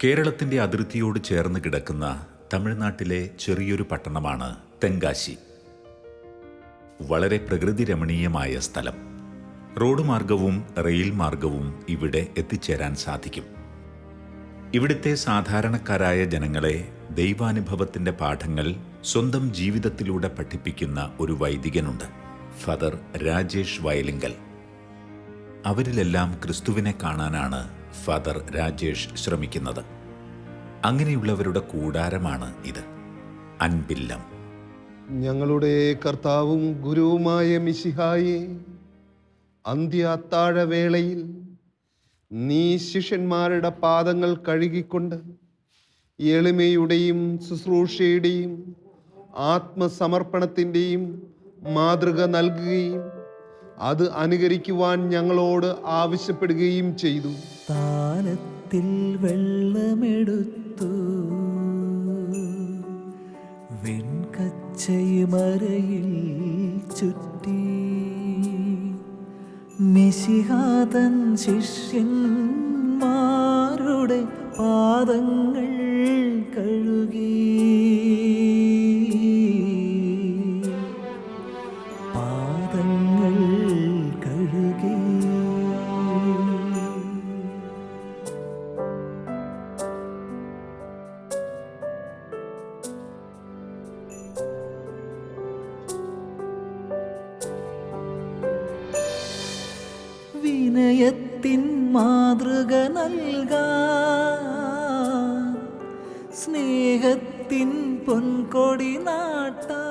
കേരളത്തിൻ്റെ അതിർത്തിയോട് ചേർന്ന് കിടക്കുന്ന തമിഴ്നാട്ടിലെ ചെറിയൊരു പട്ടണമാണ് തെങ്കാശി. വളരെ പ്രകൃതി രമണീയമായ സ്ഥലം. റോഡ് മാർഗവും റെയിൽ മാർഗവും ഇവിടെ എത്തിച്ചേരാൻ സാധിക്കും. ഇവിടുത്തെ സാധാരണക്കാരായ ജനങ്ങളെ ദൈവാനുഭവത്തിൻ്റെ പാഠങ്ങൾ സ്വന്തം ജീവിതത്തിലൂടെ പഠിപ്പിക്കുന്ന ഒരു വൈദികനുണ്ട്, ഫാദർ രാജേഷ് വയലിങ്കൽ. അവരിലെല്ലാം ക്രിസ്തുവിനെ കാണാനാണ് ഫാദർ രാജേഷ് ശ്രമിക്കുന്നത്. അങ്ങനെയുള്ളവരുടെ കൂടാരമാണ് ഇത്, അൻപില്ലം. ഞങ്ങളുടെ കർത്താവും ഗുരുവുമായ മിശിഹായെ, അന്ത്യ അത്താഴവേളയിൽ നീ ശിഷ്യന്മാരുടെ പാദങ്ങൾ കഴുകിക്കൊണ്ട് എളിമയുടെയും ശുശ്രൂഷയുടെയും ആത്മസമർപ്പണത്തിൻ്റെയും മാതൃക നൽകുകയും അത് അനുകരിക്കുവാൻ ഞങ്ങളോട് ആവശ്യപ്പെടുകയും ചെയ്തു. താനത്തിൽ വെള്ളമെടുത്തു, വെൺകച്ചയുമരയിൽ ചുറ്റി, മിശിഹാതൻ ശിഷ്യന്മാരുടെ പാദങ്ങൾ കഴുകി. പാദങ്ങൾ കഴുകി. വിനയത്തിൻ മാതൃക നൽകാൻ സ്നേഹത്തിൻ പൊൻകൊടി നാട്ടാൻ.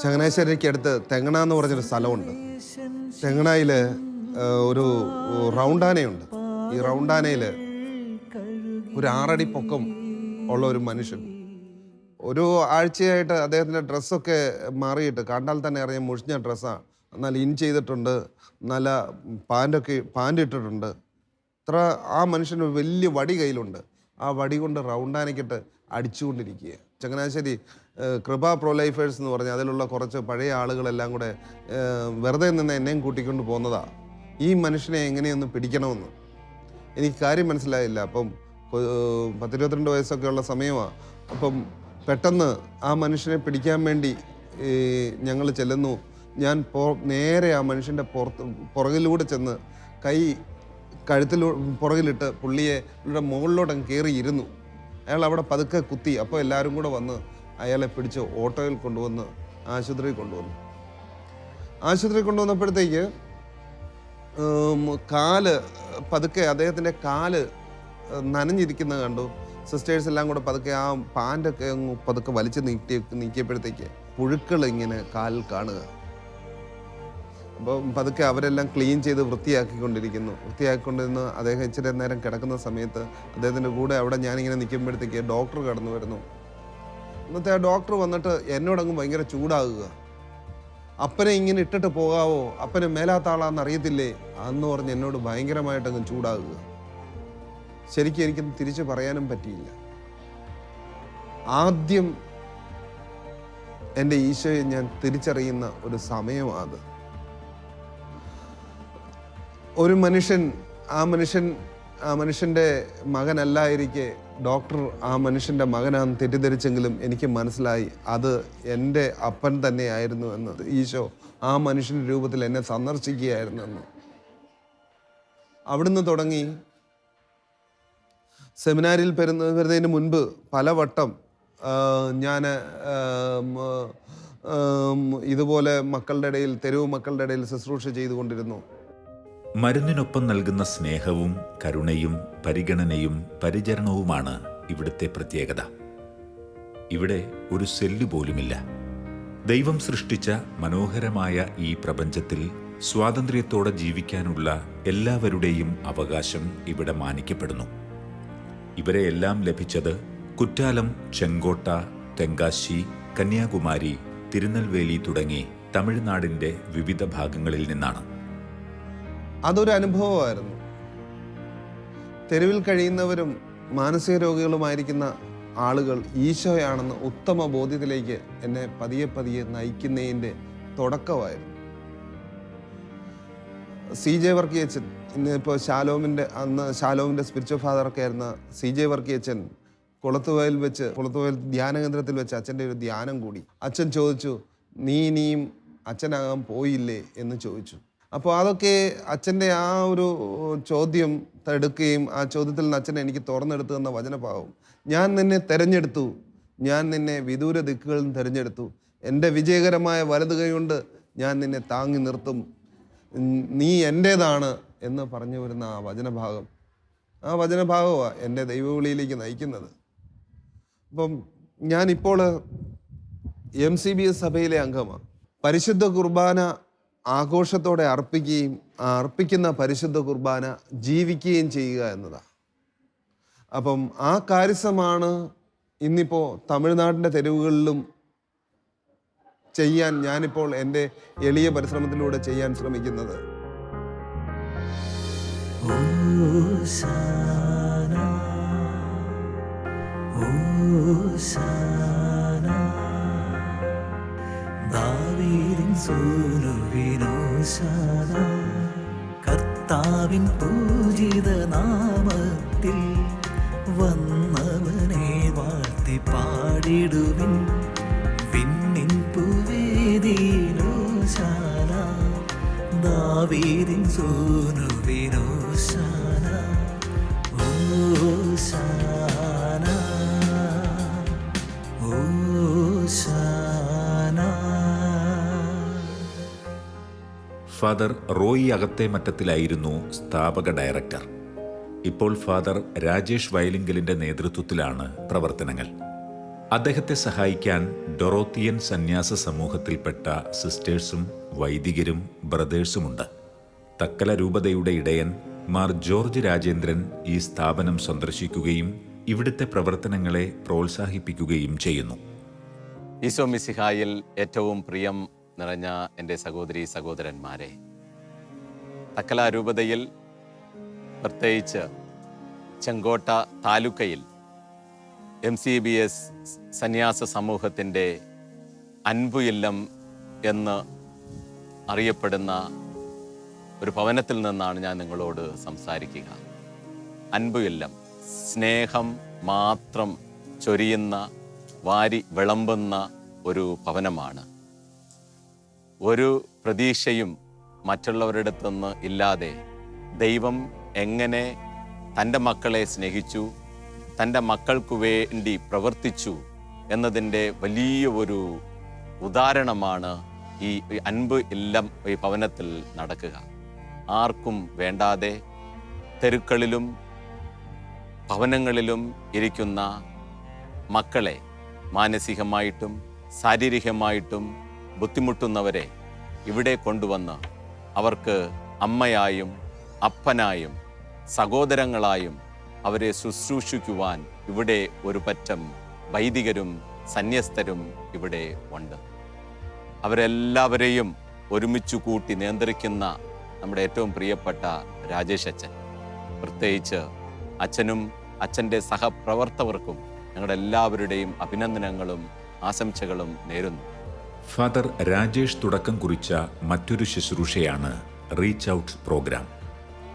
ചങ്ങനാശ്ശേരിക്ക് അടുത്ത് തെങ്ങണ എന്ന് പറഞ്ഞൊരു സ്ഥലമുണ്ട്. തെങ്ങണയിൽ ഒരു റൗണ്ടാനയുണ്ട്. ഈ റൗണ്ടാനയിൽ ഒരു 6 അടി പൊക്കം ഉള്ള ഒരു മനുഷ്യൻ. ഒരു ആഴ്ചയായിട്ട് അദ്ദേഹത്തിൻ്റെ ഡ്രസ്സൊക്കെ മാറിയിട്ട് കണ്ടാൽ തന്നെ അറിയാം മുഷിഞ്ഞ ഡ്രസ്സാണ്. എന്നാൽ ഇൻ ചെയ്തിട്ടുണ്ട്, നല്ല പാൻ്റ് ഇട്ടിട്ടുണ്ട്. ഇത്ര ആ മനുഷ്യന് വലിയ വടി കയ്യിലുണ്ട്. ആ വടി കൊണ്ട് റൗണ്ടാനയ്ക്കിട്ട് അടിച്ചുകൊണ്ടിരിക്കുക. ചങ്ങനാശ്ശേരി കൃപ പ്രോ ലൈഫേഴ്സ് എന്ന് പറഞ്ഞാൽ അതിലുള്ള കുറച്ച് പഴയ ആളുകളെല്ലാം കൂടെ വെറുതെ നിന്ന് എന്നെയും കൂട്ടിക്കൊണ്ട് പോകുന്നതാണ് ഈ മനുഷ്യനെ എങ്ങനെയൊന്ന് പിടിക്കണമെന്ന്. എനിക്ക് കാര്യം മനസ്സിലായില്ല. അപ്പം 10-22 വയസ്സൊക്കെ ഉള്ള സമയമാണ്. അപ്പം പെട്ടെന്ന് ആ മനുഷ്യനെ പിടിക്കാൻ വേണ്ടി ഞങ്ങൾ ചെല്ലുന്നു. ഞാൻ നേരെ ആ മനുഷ്യൻ്റെ പുറകിലൂടെ ചെന്ന് കൈ പുറകിലിട്ട് പുള്ളിയുടെ മുകളിലോട്ടങ്ങ് കയറിയിരുന്നു. അയാൾ അവിടെ പതുക്കെ കുത്തി. അപ്പോൾ എല്ലാവരും കൂടെ വന്ന് അയാളെ പിടിച്ച് ഓട്ടോയിൽ കൊണ്ടുവന്ന് ആശുപത്രിയിൽ കൊണ്ടുവന്നപ്പോഴത്തേക്ക് കാല് പതുക്കെ അദ്ദേഹത്തിൻ്റെ കാല് നനഞ്ഞിരിക്കുന്നത് കണ്ടു. സിസ്റ്റേഴ്സ് എല്ലാം കൂടെ പതുക്കെ ആ പാൻ്റൊക്കെ പതുക്കെ വലിച്ച് നീക്കിയപ്പോഴത്തേക്ക് പുഴുക്കൾ ഇങ്ങനെ കാലിൽ കാണുക. അപ്പം പതുക്കെ അവരെല്ലാം ക്ലീൻ ചെയ്ത് വൃത്തിയാക്കിക്കൊണ്ടിരുന്ന് അദ്ദേഹം ഇച്ചിരി നേരം കിടക്കുന്ന സമയത്ത് അദ്ദേഹത്തിൻ്റെ കൂടെ അവിടെ ഞാനിങ്ങനെ നിൽക്കുമ്പോഴത്തേക്ക് ഡോക്ടർ കടന്നു വരുന്നു. ഇന്നത്തെ ആ ഡോക്ടർ വന്നിട്ട് എന്നോടങ്ങ് ഭയങ്കര ചൂടാകുക. അപ്പനെ ഇങ്ങനെ ഇട്ടിട്ട് പോകാവോ, അപ്പനെ മേലാത്ത ആളാന്ന് അറിയത്തില്ലേ എന്ന് പറഞ്ഞ് എന്നോട് ഭയങ്കരമായിട്ടങ്ങ് ചൂടാകുക. ശരിക്കും എനിക്കൊന്നും തിരിച്ചു പറയാനും പറ്റിയില്ല. ആദ്യം എൻ്റെ ഈശോയെ ഞാൻ തിരിച്ചറിയുന്ന ഒരു സമയമാണ്. ഒരു മനുഷ്യൻ ആ മനുഷ്യൻ്റെ മകനല്ലായിരിക്കെ ഡോക്ടർ ആ മനുഷ്യൻ്റെ മകനാണെന്ന് തെറ്റിദ്ധരിച്ചെങ്കിലും എനിക്ക് മനസ്സിലായി അത് എൻ്റെ അപ്പൻ തന്നെയായിരുന്നു എന്ന്. ഈശോ ആ മനുഷ്യൻ്റെ രൂപത്തിൽ എന്നെ സന്ദർശിക്കുകയായിരുന്നു എന്ന്. അവിടുന്ന് തുടങ്ങി സെമിനാരിയിൽ വരുന്നതിന് മുൻപ് പലവട്ടം ഞാൻ ഇതുപോലെ തെരുവ് മക്കളുടെ ഇടയിൽ ശുശ്രൂഷ ചെയ്തുകൊണ്ടിരുന്നു. മരുന്നിനൊപ്പം നൽകുന്ന സ്നേഹവും കരുണയും പരിഗണനയും പരിചരണവുമാണ് ഇവിടുത്തെ പ്രത്യേകത. ഇവിടെ ഒരു സെല്ല് പോലുമില്ല. ദൈവം സൃഷ്ടിച്ച മനോഹരമായ ഈ പ്രപഞ്ചത്തിൽ സ്വാതന്ത്ര്യത്തോടെ ജീവിക്കാനുള്ള എല്ലാവരുടെയും അവകാശം ഇവിടെ മാനിക്കപ്പെടുന്നു. ഇവരെയെല്ലാം ലഭിച്ചത് കുറ്റാലം, ചെങ്കോട്ട, തെങ്കാശി, കന്യാകുമാരി, തിരുനെൽവേലി തുടങ്ങി തമിഴ്നാടിൻ്റെ വിവിധ ഭാഗങ്ങളിൽ നിന്നാണ്. അതൊരു അനുഭവമായിരുന്നു. തെരുവിൽ കഴിയുന്നവരും മാനസിക രോഗികളുമായിരിക്കുന്ന ആളുകൾ ഈശോയാണെന്ന് ഉത്തമ ബോധ്യത്തിലേക്ക് എന്നെ പതിയെ നയിക്കുന്നതിൻ്റെ തുടക്കമായിരുന്നു. CJ വർക്കിയച്ചൻ, ഇന്നിപ്പോൾ ഷാലോമിൻ്റെ സ്പിരിച്വൽ ഫാദറൊക്കെ ആയിരുന്ന CJ വർക്കിയച്ചൻ കുളത്തുവയൽ ധ്യാന കേന്ദ്രത്തിൽ വെച്ച് അച്ഛൻ്റെ ഒരു ധ്യാനം കൂടി. അച്ഛൻ ചോദിച്ചു, നീ ഇനിയും അച്ഛനാകാൻ പോയില്ലേ എന്ന് ചോദിച്ചു. അപ്പോൾ അതൊക്കെ അച്ഛൻ്റെ ആ ഒരു ചോദ്യം എടുക്കുകയും ആ ചോദ്യത്തിൽ നിന്ന് അച്ഛനെ എനിക്ക് തുറന്നെടുത്തു തന്ന വചനഭാവം, ഞാൻ നിന്നെ തിരഞ്ഞെടുത്തു, ഞാൻ നിന്നെ വിദൂര ദിക്കുകളിൽ നിന്ന് തിരഞ്ഞെടുത്തു, എൻ്റെ വിജയകരമായ വലതു കൈ കൊണ്ട് ഞാൻ നിന്നെ താങ്ങി നിർത്തും, നീ എൻ്റേതാണ് എന്ന് പറഞ്ഞു വരുന്ന ആ വചനഭാഗമാണ് എൻ്റെ ദൈവവിളിയിലേക്ക് നയിക്കുന്നത്. അപ്പം ഞാനിപ്പോൾ MCBS സഭയിലെ അംഗമാണ്. പരിശുദ്ധ കുർബാന ആഘോഷത്തോടെ അർപ്പിക്കുകയും ആ അർപ്പിക്കുന്ന പരിശുദ്ധ കുർബാന ജീവിക്കുകയും ചെയ്യുക എന്നതാണ്. അപ്പം ആ കാര്യമാണ് ഇന്നിപ്പോൾ തമിഴ്നാടിൻ്റെ തെരുവുകളിലും ചെയ്യാൻ ഞാനിപ്പോൾ എൻ്റെ എളിയ പരിശ്രമത്തിലൂടെ ചെയ്യാൻ ശ്രമിക്കുന്നത്. ഹോശാന, ഹോശാന, ദാവീദിൻ സൂനുവിൻ ഹോശാന, കർത്താവിൻ പൂജിത നാമത്തിൽ വന്നവനെ വാഴ്ത്തി പാടിടുവിൻ, വിണ്ണിൻ പൂവേദിയിൽ ഹോശാന, ദാവീദിൻ സൂനുവിൻ ഹോശാന, ഹോശാന, ഹോശാന. ഫാദർ റോയി അകത്തേമറ്റത്തിലായിരുന്നു സ്ഥാപക ഡയറക്ടർ. ഇപ്പോൾ ഫാദർ രാജേഷ് വയലിങ്കലിൻ്റെ നേതൃത്വത്തിലാണ് പ്രവർത്തനങ്ങൾ. അദ്ദേഹത്തെ സഹായിക്കാൻ ഡൊറോത്തിയൻ സന്യാസ സമൂഹത്തിൽപ്പെട്ട സിസ്റ്റേഴ്സും വൈദികരും ബ്രദേഴ്സുമുണ്ട്. തക്കല രൂപതയുടെ ഇടയൻ മാർ ജോർജ് രാജേന്ദ്രൻ ഈ സ്ഥാപനം സന്ദർശിക്കുകയും ഇവിടുത്തെ പ്രവർത്തനങ്ങളെ പ്രോത്സാഹിപ്പിക്കുകയും ചെയ്യുന്നു. ഈശോ മിശിഹായിൽ ഏറ്റവും പ്രിയം നിറഞ്ഞ എൻ്റെ സഹോദരീ സഹോദരന്മാരെ, തക്കല രൂപതയിൽ പ്രത്യേകിച്ച് ചെങ്കോട്ട താലൂക്കയിൽ MCBS സന്യാസ സമൂഹത്തിൻ്റെ അൻപു ഇല്ലം എന്ന് അറിയപ്പെടുന്ന ഒരു ഭവനത്തിൽ നിന്നാണ് ഞാൻ നിങ്ങളോട് സംസാരിക്കുക. അൻപു ഇല്ലം സ്നേഹം മാത്രം ചൊരിയുന്ന, വാരി വിളമ്പുന്ന ഒരു ഭവനമാണ്. ഒരു പ്രതീക്ഷയും മറ്റുള്ളവരുടെ അടുത്തുനിന്ന് ഇല്ലാതെ ദൈവം എങ്ങനെ തൻ്റെ മക്കളെ സ്നേഹിച്ചു, തൻ്റെ മക്കൾക്കു വേണ്ടി പ്രവർത്തിച്ചു എന്നതിൻ്റെ വലിയ ഒരു ഉദാഹരണമാണ് ഈ അൻപ് ഇല്ലം ഈ ഭവനത്തിൽ നടക്കുക. ആർക്കും വേണ്ടാതെ തെരുക്കളിലും ഭവനങ്ങളിലും ഇരിക്കുന്ന മക്കളെ മാനസികമായിട്ടും ശാരീരികമായിട്ടും ബുദ്ധിമുട്ടുന്നവരെ ഇവിടെ കൊണ്ടുവന്ന് അവർക്ക് അമ്മയായും അപ്പനായും സഹോദരങ്ങളായും അവരെ ശുശ്രൂഷിക്കുവാൻ ഇവിടെ ഒരു പറ്റം വൈദികരും സന്യസ്തരും ഇവിടെ ഉണ്ട്. അവരെല്ലാവരെയും ഒരുമിച്ച് കൂട്ടി നിയന്ത്രിക്കുന്ന നമ്മുടെ ഏറ്റവും പ്രിയപ്പെട്ട രാജേഷ് അച്ഛൻ, പ്രത്യേകിച്ച് അച്ഛനും അച്ഛൻ്റെ സഹപ്രവർത്തകർക്കും ഞങ്ങളുടെ എല്ലാവരുടെയും അഭിനന്ദനങ്ങളും ആശംസകളും നേരുന്നു. ഫാദർ രാജേഷ് തുടക്കം കുറിച്ച മറ്റൊരു ശുശ്രൂഷയാണ് റീച്ച് ഔട്ട് പ്രോഗ്രാം.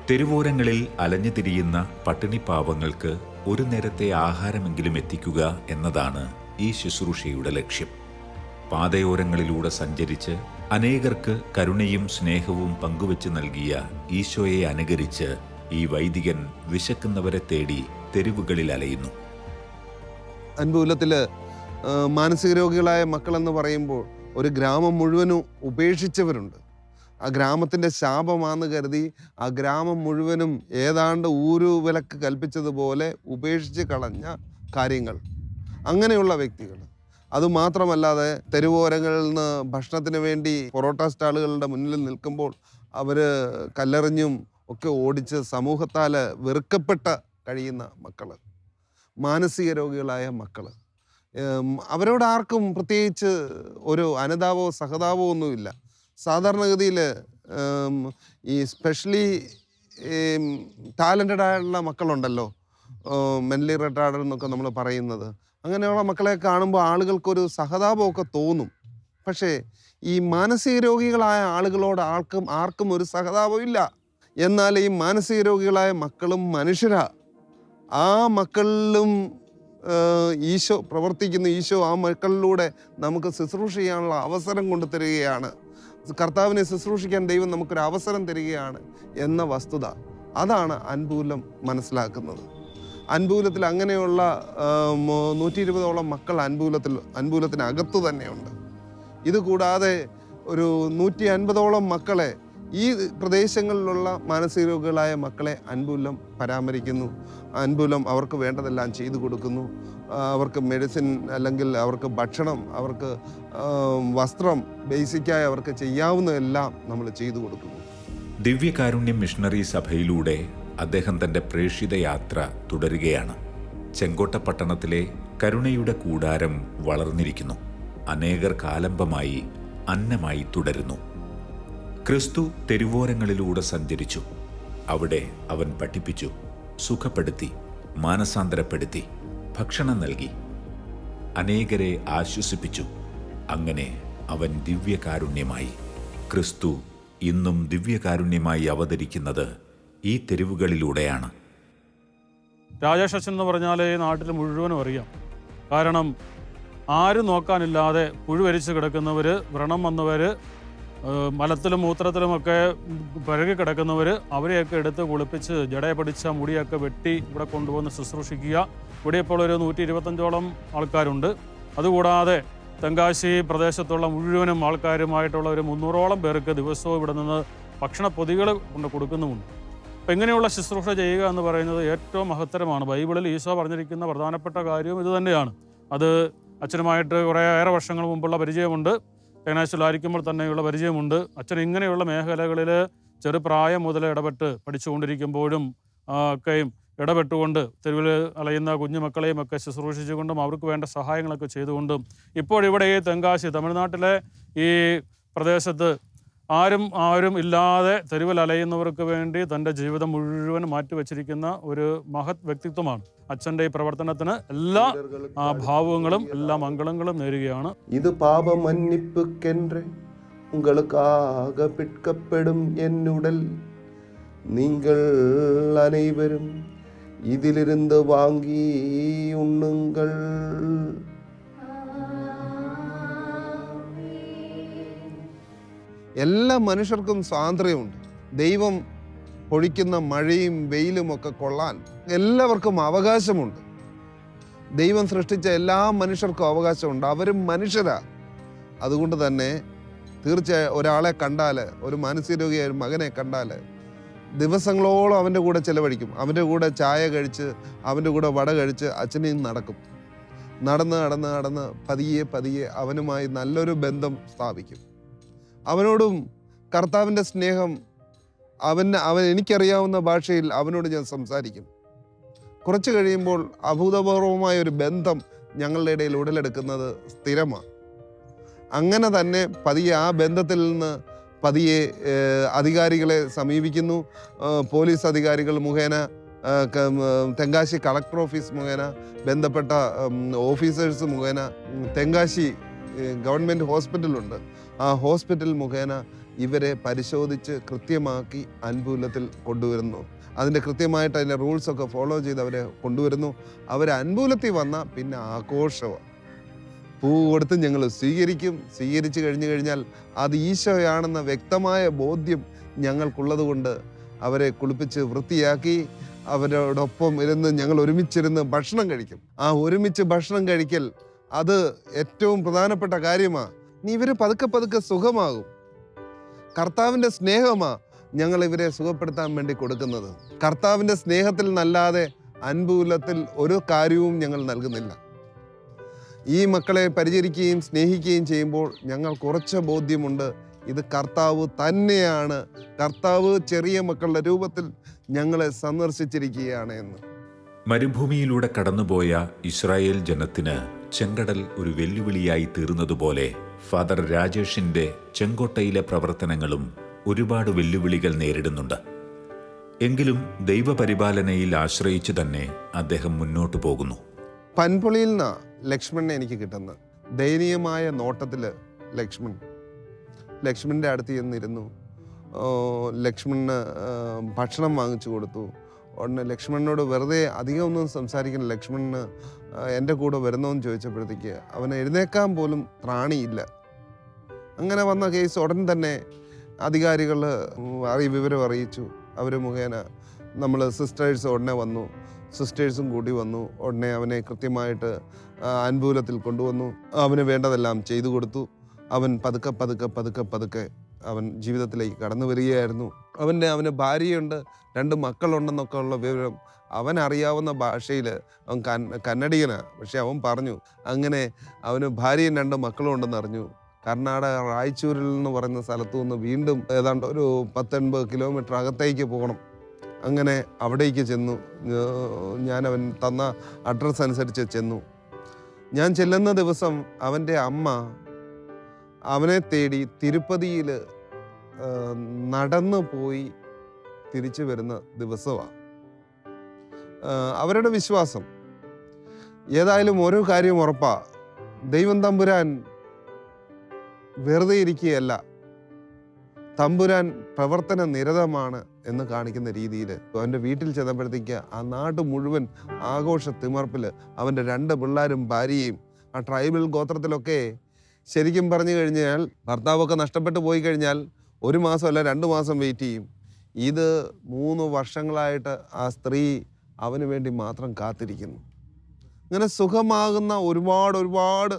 തെരുവോരങ്ങളിൽ അലഞ്ഞു തിരിയുന്ന പട്ടിണി പാവങ്ങൾക്ക് ഒരു നേരത്തെ ആഹാരമെങ്കിലും എത്തിക്കുക എന്നതാണ് ഈ ശുശ്രൂഷയുടെ ലക്ഷ്യം. പാതയോരങ്ങളിലൂടെ സഞ്ചരിച്ച് അനേകർക്ക് കരുണയും സ്നേഹവും പങ്കുവച്ച് നൽകിയ ഈശോയെ അനുകരിച്ച് ഈ വൈദികൻ വിശക്കുന്നവരെ തേടി തെരുവുകളിൽ അലയുന്നു. അൻപുലത്തിൽ മാനസിക രോഗികളായ മക്കളെന്ന് പറയുമ്പോൾ ഒരു ഗ്രാമം മുഴുവനും ഉപേക്ഷിച്ചവരുണ്ട്. ആ ഗ്രാമത്തിൻ്റെ ശാപമാണെന്ന് കരുതി ആ ഗ്രാമം മുഴുവനും ഏതാണ്ട് ഊരുവിലക്ക് കൽപ്പിച്ചതുപോലെ ഉപേക്ഷിച്ച് കളഞ്ഞ കാര്യങ്ങൾ, അങ്ങനെയുള്ള വ്യക്തികൾ. അതുമാത്രമല്ലാതെ തെരുവോരങ്ങളിൽ നിന്ന് ഭക്ഷണത്തിന് വേണ്ടി പൊറോട്ട സ്റ്റാളുകളുടെ മുന്നിൽ നിൽക്കുമ്പോൾ അവർ കല്ലെറിഞ്ഞും ഒക്കെ ഓടിച്ച് സമൂഹത്താൽ വെറുക്കപ്പെട്ട കഴിയുന്ന മക്കൾ, മാനസിക രോഗികളായ മക്കൾ. അവരോട് ആർക്കും പ്രത്യേകിച്ച് ഒരു അനുതാപമോ സഹതാപമോ ഒന്നുമില്ല. സാധാരണഗതിയിൽ ഈ സ്പെഷ്യലി ടാലൻറ്റഡ് ആയിട്ടുള്ള മക്കളുണ്ടല്ലോ, മെൻ്റലി റിട്ടാർഡഡ് എന്നൊക്കെ നമ്മൾ പറയുന്നത്, അങ്ങനെയുള്ള മക്കളെ കാണുമ്പോൾ ആളുകൾക്കൊരു സഹതാപമൊക്കെ തോന്നും. പക്ഷേ ഈ മാനസിക രോഗികളായ ആളുകളോട് ആർക്കും ഒരു സഹതാപം ഇല്ല. എന്നാൽ ഈ മാനസിക രോഗികളായ മക്കളും മനുഷ്യരാ. ആ മക്കളിലും ഈശോ പ്രവർത്തിക്കുന്ന ഈശോ ആ മക്കളിലൂടെ നമുക്ക് ശുശ്രൂഷ ചെയ്യാനുള്ള അവസരം കൊണ്ടു തരികയാണ്. കർത്താവിനെ ശുശ്രൂഷിക്കാൻ ദൈവം നമുക്കൊരു അവസരം തരികയാണ് എന്ന വസ്തുത, അതാണ് അൻപൂലം മനസ്സിലാക്കുന്നത്. അൻപൂലത്തിൽ അങ്ങനെയുള്ള 120ഓളം മക്കൾ അൻപൂലത്തിനകത്ത് തന്നെയുണ്ട്. ഇത് കൂടാതെ ഒരു 150ഓളം മക്കളെ, ഈ പ്രദേശങ്ങളിലുള്ള മാനസിക രോഗികളായ മക്കളെ അൻപൂലം പരാമരിക്കുന്നു. അൻപൂലം അവർക്ക് വേണ്ടതെല്ലാം ചെയ്തു കൊടുക്കുന്നു. അവർക്ക് മെഡിസിൻ, അല്ലെങ്കിൽ അവർക്ക് ഭക്ഷണം, അവർക്ക് വസ്ത്രം, ബേസിക്കായി അവർക്ക് ചെയ്യാവുന്നതെല്ലാം നമ്മൾ ചെയ്തു കൊടുക്കുന്നു. ദിവ്യകാരുണ്യം മിഷണറി സഭയിലൂടെ അദ്ദേഹം തൻ്റെ പ്രേക്ഷിത യാത്ര തുടരുകയാണ്. ചെങ്കോട്ട പട്ടണത്തിലെ കരുണയുടെ കൂടാരം വളർന്നിരിക്കുന്നു. അനേകർ കാലംബമായി അന്നമായി തുടരുന്നു. ക്രിസ്തു തെരുവോരങ്ങളിലൂടെ സഞ്ചരിച്ചു. അവിടെ അവൻ പഠിപ്പിച്ചു, സുഖപ്പെടുത്തി, മാനസാന്തരപ്പെടുത്തി, ഭക്ഷണം നൽകി, അനേകരെ ആശ്വസിപ്പിച്ചു. അങ്ങനെ അവൻ ദിവ്യകാരുണ്യമായി. ക്രിസ്തു ഇന്നും ദിവ്യകാരുണ്യമായി അവതരിക്കുന്നത് ഈ തെരുവുകളിലൂടെയാണ്. രാജേഷ് അച്ഛൻ എന്ന് പറഞ്ഞാൽ ഈ നാട്ടിൽ മുഴുവനും അറിയാം. കാരണം ആരും നോക്കാനില്ലാതെ പുഴുവരിച്ച് കിടക്കുന്നവർ, വ്രണം വന്നവർ, മലത്തിലും മൂത്രത്തിലുമൊക്കെ പഴകി കിടക്കുന്നവർ, അവരെയൊക്കെ എടുത്ത് കുളിപ്പിച്ച് ജടയെ പിടിച്ച മുടിയൊക്കെ വെട്ടി ഇവിടെ കൊണ്ടുവന്ന് ശുശ്രൂഷിക്കുക. ഇവിടെ ഇപ്പോൾ ഒരു 125ഓളം ആൾക്കാരുണ്ട്. അതുകൂടാതെ തെങ്കാശി പ്രദേശത്തുള്ള മുഴുവനും ആൾക്കാരുമായിട്ടുള്ള ഒരു 300ഓളം പേർക്ക് ദിവസവും ഇവിടെ നിന്ന് ഭക്ഷണ പൊതികൾ കൊണ്ട് കൊടുക്കുന്നുമുണ്ട്. അപ്പം ഇങ്ങനെയുള്ള ശുശ്രൂഷ ചെയ്യുക എന്ന് പറയുന്നത് ഏറ്റവും മഹത്തരമാണ്. ബൈബിളിൽ ഈശോ പറഞ്ഞിരിക്കുന്ന പ്രധാനപ്പെട്ട കാര്യവും ഇത് തന്നെയാണ്. അത് അച്ഛനുമായിട്ട് കുറേയേറെ വർഷങ്ങൾ മുമ്പുള്ള പരിചയമുണ്ട്. ചങ്ങനാശ്ശേരിയിലായിരിക്കുമ്പോൾ തന്നെയുള്ള പരിചയമുണ്ട്. അച്ഛൻ ഇങ്ങനെയുള്ള മേഖലകളിൽ ചെറുപ്രായം മുതൽ ഇടപെട്ട് പഠിച്ചുകൊണ്ടിരിക്കുമ്പോഴും ഒക്കെയും ഇടപെട്ടുകൊണ്ട് തെരുവിൽ അലയുന്ന കുഞ്ഞുമക്കളെയും ഒക്കെ ശുശ്രൂഷിച്ചുകൊണ്ടും അവർക്ക് വേണ്ട സഹായങ്ങളൊക്കെ ചെയ്തുകൊണ്ടും ഇപ്പോഴിവിടെ ഈ തെങ്കാശി, തമിഴ്നാട്ടിലെ ഈ പ്രദേശത്ത് ആരും ഇല്ലാതെ തെരുവിൽ അലയുന്നവർക്ക് വേണ്ടി തൻ്റെ ജീവിതം മുഴുവൻ മാറ്റിവെച്ചിരിക്കുന്ന ഒരു മഹത് വ്യക്തിത്വമാണ്. അച്ഛൻ്റെ ഈ പ്രവർത്തനത്തിന് എല്ലാ ഭാവുകങ്ങളും എല്ലാ മംഗളങ്ങളും നേരുകയാണ്. ഇത് പാപ മன்னிப்புக்கென்று உங்களுக்காக பிற்கப்படும் என் உடல், நீங்கள் அனைவரும் இதிலிருந்து வாங்கி உண்ணுங்கள். എല്ലാ മനുഷ്യർക്കും സ്വാതന്ത്ര്യമുണ്ട്. ദൈവം പൊഴിക്കുന്ന മഴയും വെയിലും ഒക്കെ കൊള്ളാൻ എല്ലാവർക്കും അവകാശമുണ്ട്. ദൈവം സൃഷ്ടിച്ച എല്ലാ മനുഷ്യർക്കും അവകാശമുണ്ട്. അവരും മനുഷ്യരാ. അതുകൊണ്ട് തന്നെ തീർച്ചയായും ഒരാളെ കണ്ടാൽ, ഒരു മാനസിക രോഗിയായ ഒരു മകനെ കണ്ടാൽ ദിവസങ്ങളോളം അവൻ്റെ കൂടെ ചിലവഴിക്കും. അവൻ്റെ കൂടെ ചായ കഴിച്ച്, അവൻ്റെ കൂടെ വട കഴിച്ച് അച്ഛനെയും നടക്കും. നടന്ന് പതിയെ അവനുമായി നല്ലൊരു ബന്ധം സ്ഥാപിക്കും. അവനോടും കർത്താവിൻ്റെ സ്നേഹം, അവൻ എനിക്കറിയാവുന്ന ഭാഷയിൽ അവനോട് ഞാൻ സംസാരിക്കും. കുറച്ച് കഴിയുമ്പോൾ അഭൂതപൂർവമായ ഒരു ബന്ധം ഞങ്ങളുടെ ഇടയിൽ ഉടലെടുക്കുന്നത് സ്ഥിരമാണ്. അങ്ങനെ തന്നെ പതിയെ ആ ബന്ധത്തിൽ നിന്ന് പതിയെ അധികാരികളെ സമീപിക്കുന്നു. പോലീസ് അധികാരികൾ മുഖേന, തെങ്കാശി കളക്ടർ ഓഫീസ് മുഖേന, ബന്ധപ്പെട്ട ഓഫീസേഴ്സ് മുഖേന, തെങ്കാശി ഗവൺമെൻറ് ഹോസ്പിറ്റലുണ്ട്, ആ ഹോസ്പിറ്റൽ മുഖേന ഇവരെ പരിശോധിച്ച് കൃത്യമാക്കി അൻപൂലത്തിൽ കൊണ്ടുവരുന്നു. അതിൻ്റെ കൃത്യമായിട്ട് അതിൻ്റെ റൂൾസൊക്കെ ഫോളോ ചെയ്ത് അവരെ കൊണ്ടുവരുന്നു. അവർ അൻപൂലത്തിൽ വന്നാൽ പിന്നെ ആഘോഷമാണ്. പൂ കൊടുത്ത് ഞങ്ങൾ സ്വീകരിച്ചു കഴിഞ്ഞാൽ അത് ഈശോയാണെന്ന വ്യക്തമായ ബോധ്യം ഞങ്ങൾക്കുള്ളത് കൊണ്ട് അവരെ കുളിപ്പിച്ച് വൃത്തിയാക്കി അവരോടൊപ്പം ഇരുന്ന് ഞങ്ങൾ ഒരുമിച്ചിരുന്ന് ഭക്ഷണം കഴിക്കും. ആ ഒരുമിച്ച് ഭക്ഷണം കഴിക്കൽ അത് ഏറ്റവും പ്രധാനപ്പെട്ട കാര്യമാണ്. ഇവർ പതുക്കെ സുഖമാകും. കർത്താവിൻ്റെ സ്നേഹമാണ് ഞങ്ങൾ ഇവരെ സുഖപ്പെടുത്താൻ വേണ്ടി കൊടുക്കുന്നത്. കർത്താവിൻ്റെ സ്നേഹത്തിൽ നല്ലാതെ അൻപൂലത്തിൽ ഒരു കാര്യവും ഞങ്ങൾ നൽകുന്നില്ല. ഈ മക്കളെ പരിചരിക്കുകയും സ്നേഹിക്കുകയും ചെയ്യുമ്പോൾ ഞങ്ങൾ കുറച്ച് ബോധ്യമുണ്ട്, ഇത് കർത്താവ് തന്നെയാണ്. കർത്താവ് ചെറിയ മക്കളുടെ രൂപത്തിൽ ഞങ്ങളെ സന്ദർശിച്ചിരിക്കുകയാണ് എന്ന്. മരുഭൂമിയിലൂടെ കടന്നുപോയ ഇസ്രായേൽ ജനത്തിന് ചെങ്കടൽ ഒരു വെല്ലുവിളിയായി തീർന്നതുപോലെ ഫാദർ രാജേഷിൻ്റെ ചെങ്കോട്ടയിലെ പ്രവർത്തനങ്ങളും ഒരുപാട് വെല്ലുവിളികൾ നേരിടുന്നുണ്ട്. എങ്കിലും ദൈവപരിപാലനയിൽ ആശ്രയിച്ച് തന്നെ അദ്ദേഹം മുന്നോട്ടു പോകുന്നു. പൻപൊളിയിൽ നിന്നാണ് ലക്ഷ്മണനെ എനിക്ക് കിട്ടുന്നത്. ദയനീയമായ നോട്ടത്തിൽ ലക്ഷ്മണൻ്റെ അടുത്ത് ചെന്നിരുന്നു. ലക്ഷ്മണന് ഭക്ഷണം വാങ്ങിച്ചു കൊടുത്തു. ഉടനെ ലക്ഷ്മണനോട് വെറുതെ അധികമൊന്നും സംസാരിക്കണം, ലക്ഷ്മണന് എൻ്റെ കൂടെ വരുന്നോന്ന് ചോദിച്ചപ്പോഴത്തേക്ക് അവന് എഴുന്നേക്കാൻ പോലും ത്രാണിയില്ല. അങ്ങനെ വന്ന കേസ് ഉടൻ തന്നെ അധികാരികൾ വിവരം അറിയിച്ചു. അവർ മുഖേന നമ്മൾ സിസ്റ്റേഴ്സ് ഉടനെ വന്നു, സിസ്റ്റേഴ്സും കൂടി വന്നു. ഉടനെ അവനെ കൃത്യമായിട്ട് അൻപൂലത്തിൽ കൊണ്ടുവന്നു. അവന് വേണ്ടതെല്ലാം ചെയ്തു കൊടുത്തു. അവൻ പതുക്കെ പതുക്കെ പതുക്കെ പതുക്കെ അവൻ ജീവിതത്തിലേക്ക് കടന്നു വരികയായിരുന്നു. അവന് ഭാര്യയുണ്ട്, 2 മക്കളുണ്ടെന്നൊക്കെ ഉള്ള വിവരം അവൻ അറിയാവുന്ന ഭാഷയിൽ അവൻ കന്നഡികനാണ്. പക്ഷെ അവൻ പറഞ്ഞു അങ്ങനെ അവന് ഭാര്യയും 2 മക്കളും ഉണ്ടെന്ന് അറിഞ്ഞു. കർണാടക റായ്ചൂരിൽ എന്ന് പറയുന്ന സ്ഥലത്തു നിന്ന് വീണ്ടും ഏതാണ്ട് ഒരു 10-80 കിലോമീറ്റർ അകത്തേക്ക് പോകണം. അങ്ങനെ അവിടേക്ക് ചെന്നു. ഞാൻ അവൻ തന്ന അഡ്രസ്സ് അനുസരിച്ച് ചെന്നു. ഞാൻ ചെല്ലുന്ന ദിവസം അവൻ്റെ അമ്മ അവനെ തേടി തിരുപ്പതിയിൽ നടന്നു പോയി തിരിച്ചു വരുന്ന ദിവസമാണ് അവരുടെ വിശ്വാസം. ഏതായാലും ഓരോ കാര്യം ഉറപ്പാ, ദൈവം തമ്പുരാൻ വെറുതെ ഇരിക്കുകയല്ല, തമ്പുരാൻ പ്രവർത്തന നിരതമാണ് എന്ന് കാണിക്കുന്ന രീതിയിൽ അവൻ്റെ വീട്ടിൽ ചെന്നപ്പോഴത്തേക്ക് ആ നാട് മുഴുവൻ ആഘോഷ തിമർപ്പിൽ അവൻ്റെ 2 പിള്ളേരും ഭാര്യയും ആ ട്രൈബൽ ഗോത്രത്തിലൊക്കെ ശരിക്കും പറഞ്ഞു കഴിഞ്ഞാൽ ഭർത്താവൊക്കെ നഷ്ടപ്പെട്ടു പോയി കഴിഞ്ഞാൽ 1 മാസമല്ല 2 മാസം വെയിറ്റ് ചെയ്യും. ഇത് 3 വർഷങ്ങളായിട്ട് ആ സ്ത്രീ അവന് വേണ്ടി മാത്രം കാത്തിരിക്കുന്നു. ഇങ്ങനെ സുഖമാകുന്ന ഒരുപാട്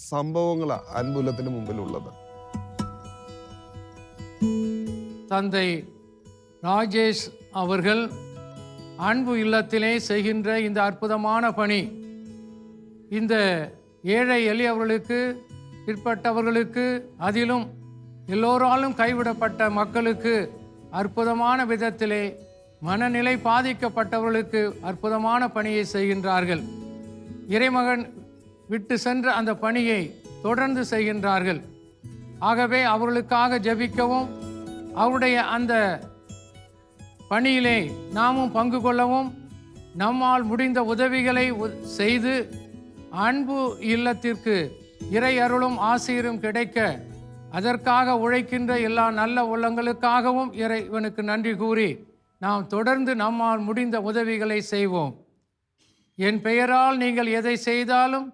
സംഭവങ്ങളാണ് അൻപുലത്തിന് മുമ്പിലുള്ളത്. தந்தை ராஜேஷ் அவர்கள் அன்பு இல்லத்திலே செய்கின்ற இந்த அற்புதமான பணி, இந்த ஏழை எளியவர்களுக்கு, பிற்பட்டவர்களுக்கு, அதிலும் எல்லோராலும் கைவிடப்பட்ட மக்களுக்கு அற்புதமான விதத்திலே மனநிலை பாதிக்கப்பட்டவர்களுக்கு அற்புதமான பணியை செய்கின்றார்கள். இறைமகன் விட்டு சென்ற அந்த பணியை தொடர்ந்து செய்கின்றார்கள். ஆகவே அவர்களுக்காக ஜெபிக்கவும், அவருடைய அந்த பணியிலே நாமும் பங்கு கொள்ளவும், நம்மால் முடிந்த உதவிகளை செய்து அன்பு இல்லத்திற்கு இறை அருளும் ஆசீரும் கிடைக்க அதற்காக உழைக்கின்ற எல்லா நல்ல உள்ளங்களுக்காகவும் இறைவனுக்கு நன்றி கூறி நாம் தொடர்ந்து நம்மால் முடிந்த உதவிகளை செய்வோம். என் பெயரால் நீங்கள் எதை செய்தாலும்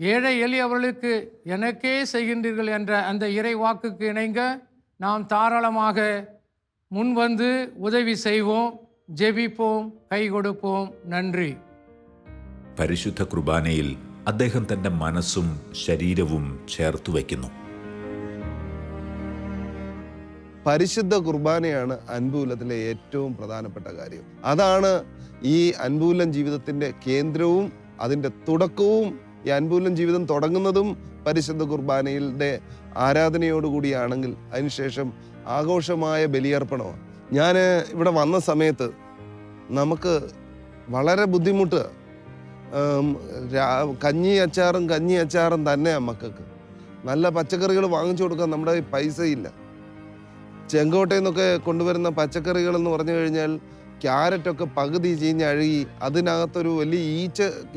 ஏழை எளியவர்களுக்கு எனக்கே செய்கின்றீர்கள் என்ற அந்த இறை வாக்குக்கு இணங்க நாம் தாராளமாக முன்வந்து உதவி செய்வோம், ജപിപ്പോം, കൈ കൊടുപ്പോം. നന്ദി. പരിശുദ്ധ കുർബാനയിൽ അദ്ദേഹം തൻ്റെ മനസ്സും ശരീരവും ചേർത്തു വയ്ക്കുന്നു. പരിശുദ്ധ കുർബാനയാണ് അൻപൂലത്തിലെ ഏറ്റവും പ്രധാനപ്പെട്ട കാര്യം. അതാണ് ഈ അൻപൂലം ജീവിതത്തിൻ്റെ കേന്ദ്രവും അതിൻ്റെ തുടക്കവും. ഈ അൻപൂലം ജീവിതം തുടങ്ങുന്നതും പരിശുദ്ധ കുർബാനയുടെ ആരാധനയോടുകൂടിയാണെങ്കിൽ അതിനുശേഷം ആഘോഷമായ ബലിയർപ്പണമാണ്. ഞാൻ ഇവിടെ വന്ന സമയത്ത് നമുക്ക് വളരെ ബുദ്ധിമുട്ട്, കഞ്ഞി അച്ചാറും തന്നെയാണ് മക്കൾക്ക്. നല്ല പച്ചക്കറികൾ വാങ്ങിച്ചു കൊടുക്കാൻ നമ്മുടെ പൈസയില്ല. ചെങ്കോട്ടയിൽ നിന്നൊക്കെ കൊണ്ടുവരുന്ന പച്ചക്കറികൾ എന്ന് പറഞ്ഞു കഴിഞ്ഞാൽ ക്യാരറ്റൊക്കെ പകുതി ചീഞ്ഞഴുകി അതിനകത്തൊരു വലിയ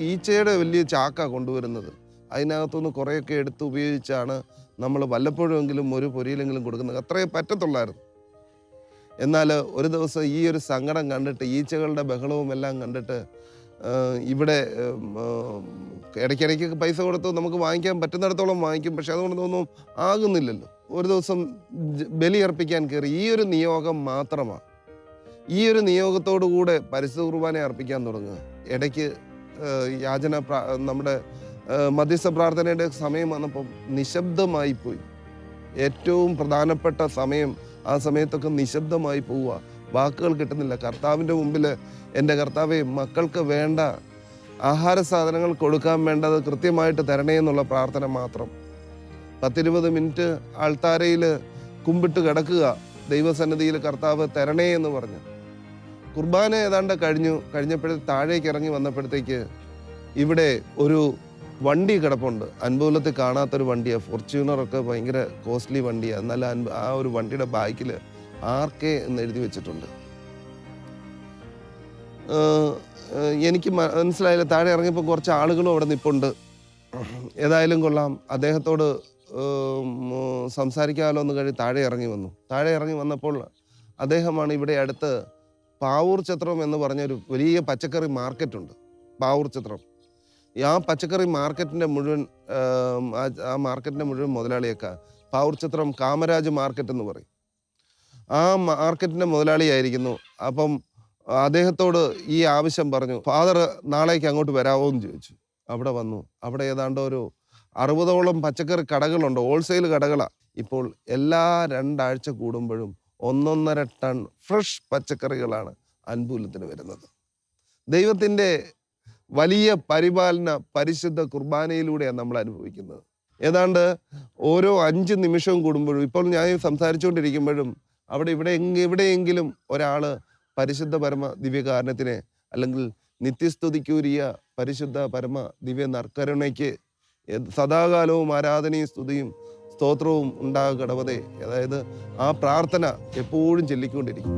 ഈച്ചയുടെ വലിയ ചാക്ക കൊണ്ടുവരുന്നത്. അതിനകത്തുനിന്ന് കുറേയൊക്കെ എടുത്ത് ഉപയോഗിച്ചാണ് നമ്മൾ വല്ലപ്പോഴുമെങ്കിലും ഒരു പൊരിയിലെങ്കിലും കൊടുക്കുന്നത്. അത്രയേ പറ്റത്തുള്ളായിരുന്നു. എന്നാൽ ഒരു ദിവസം ഈ ഒരു സങ്കടം കണ്ടിട്ട്, ഈച്ചകളുടെ ബഹളവും എല്ലാം കണ്ടിട്ട്, ഇവിടെ ഇടയ്ക്കിടയ്ക്ക് പൈസ കൊടുത്ത് നമുക്ക് വാങ്ങിക്കാൻ പറ്റുന്നിടത്തോളം വാങ്ങിക്കും, പക്ഷെ അതുകൊണ്ടൊന്നും ആകുന്നില്ലല്ലോ. ഒരു ദിവസം ബലിയർപ്പിക്കാൻ കയറി. ഈ ഒരു നിയോഗം മാത്രമാണ്. ഈ ഒരു നിയോഗത്തോടുകൂടെ പരിശുദ്ധ കുർബാന അർപ്പിക്കാൻ തുടങ്ങുക. ഇടയ്ക്ക് നമ്മുടെ മധ്യസ്ഥ പ്രാർത്ഥനയുടെ സമയം വന്നപ്പോൾ നിശബ്ദമായിപ്പോയി. ഏറ്റവും പ്രധാനപ്പെട്ട സമയം. ആ സമയത്തൊക്കെ നിശബ്ദമായി പോവുക, വാക്കുകൾ കിട്ടുന്നില്ല. കർത്താവിൻ്റെ മുമ്പിൽ എൻ്റെ കർത്താവേ, മക്കൾക്ക് വേണ്ട ആഹാര സാധനങ്ങൾ കൊടുക്കാൻ വേണ്ടത് കൃത്യമായിട്ട് തരണേ എന്നുള്ള പ്രാർത്ഥന മാത്രം. 10-20 മിനിറ്റ് ആൾത്താരയിൽ കുമ്പിട്ട് കിടക്കുക, ദൈവസന്നിധിയിൽ കർത്താവ് തരണേ എന്ന് പറഞ്ഞു. കുർബാന ഏതാണ്ട് താഴേക്ക് ഇറങ്ങി വന്നപ്പോഴത്തേക്ക് ഇവിടെ ഒരു വണ്ടി കിടപ്പുണ്ട്. അൻപൂലത്തിൽ കാണാത്തൊരു വണ്ടിയാണ്. ഫോർച്യൂണറൊക്കെ ഭയങ്കര കോസ്റ്റ്ലി വണ്ടിയാണ്. എന്നാൽ ആ ഒരു വണ്ടിയുടെ ബാക്കിൽ RK എന്ന് എഴുതി വെച്ചിട്ടുണ്ട്. എനിക്ക് മനസ്സിലായില്ല. താഴെ ഇറങ്ങിയപ്പോൾ കുറച്ച് ആളുകളും അവിടെ നിൽപ്പുണ്ട്. ഏതായാലും കൊള്ളാം, അദ്ദേഹത്തോട് സംസാരിക്കാമല്ലോ എന്ന് കഴിഞ്ഞ് താഴെ ഇറങ്ങി വന്നു. താഴെ ഇറങ്ങി വന്നപ്പോൾ അദ്ദേഹമാണ് ഇവിടെ അടുത്ത് പാവൂർ ചത്രം എന്ന് പറഞ്ഞൊരു വലിയ പച്ചക്കറി മാർക്കറ്റുണ്ട്. പാവൂർ ചത്രം. ആ പച്ചക്കറി മാർക്കറ്റിൻ്റെ മുഴുവൻ ആ മാർക്കറ്റിൻ്റെ മുഴുവൻ മുതലാളിയൊക്കെ പാവൂർ ചത്രം കാമരാജ് മാർക്കറ്റ് എന്ന് പറയും. ആ മാർക്കറ്റിൻ്റെ മുതലാളിയായിരിക്കുന്നു. അപ്പം അദ്ദേഹത്തോട് ഈ ആവശ്യം പറഞ്ഞു. ഫാദർ നാളേക്ക് അങ്ങോട്ട് വരാമോ എന്ന് ചോദിച്ചു. അവിടെ വന്നു. അവിടെ ഏതാണ്ട് ഒരു 60ഓളം പച്ചക്കറി കടകളുണ്ട്. ഹോൾസെയിൽ കടകളാണ്. ഇപ്പോൾ എല്ലാ 2 ആഴ്ച കൂടുമ്പോഴും 1.5 ടൺ ഫ്രഷ് പച്ചക്കറികളാണ് അൻപുലത്തിന് വരുന്നത്. ദൈവത്തിൻ്റെ വലിയ പരിപാലന പരിശുദ്ധ കുർബാനയിലൂടെയാണ് നമ്മൾ അനുഭവിക്കുന്നത്. ഏതാണ്ട് ഓരോ 5 നിമിഷവും കൂടുമ്പോഴും, ഇപ്പോൾ ഞാൻ സംസാരിച്ചുകൊണ്ടിരിക്കുമ്പോഴും അവിടെ എവിടെയെങ്കിലും ഒരാൾ പരിശുദ്ധ പരമ ദിവ്യകാരണത്തിനെ അല്ലെങ്കിൽ നിത്യസ്തുതിക്കൂരിയ പരിശുദ്ധ പരമ ദിവ്യ നற்കരുണയ്ക്ക് സദാകാലവും ആരാധനയും സ്തുതിയും സ്തോത്രവും ഉണ്ടാകടവതേ, അതായത് ആ പ്രാർത്ഥന എപ്പോഴും ചൊല്ലിക്കൊണ്ടിരിക്കും.